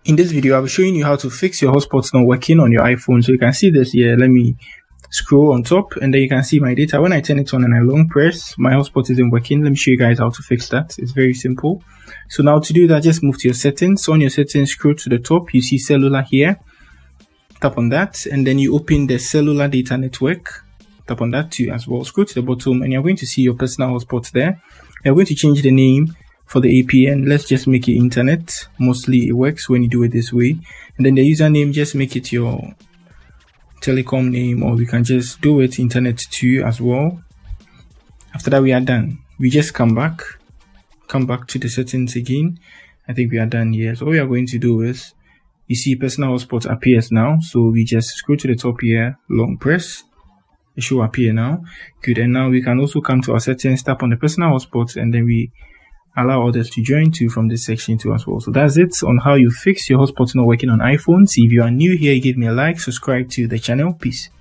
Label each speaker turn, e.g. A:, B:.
A: In this video, I'll be showing you how to fix your hotspots not working on your iPhone. So you can see this here. Let me scroll on top and then you can see my data. When I turn it on and I long press, my hotspot isn't working. Let me show you guys how to fix that. It's very simple. So now to do that, just move to your settings. So on your settings, scroll to the top. You see cellular here. Tap on that and then you open the cellular data network. Tap on that too as well. Scroll to the bottom and you're going to see your personal hotspots there. You're going to change the name for the APN. Let's just make it internet. Mostly it works when you do it this way. And then the username, just make it your telecom name, or we can just do it internet 2 as well. After that, we are done. We just come back to the settings again. I think we are done here. So all we are going to do is, you see personal hotspot appears now. So we just scroll to the top here, long press. It should appear now. Good. And now we can also come to our settings, tap on the personal hotspots, and then we allow others to join too from this section too as well. So that's it on how you fix your hotspot not working on iPhones. If you are new here, give me a like, subscribe to the channel. Peace.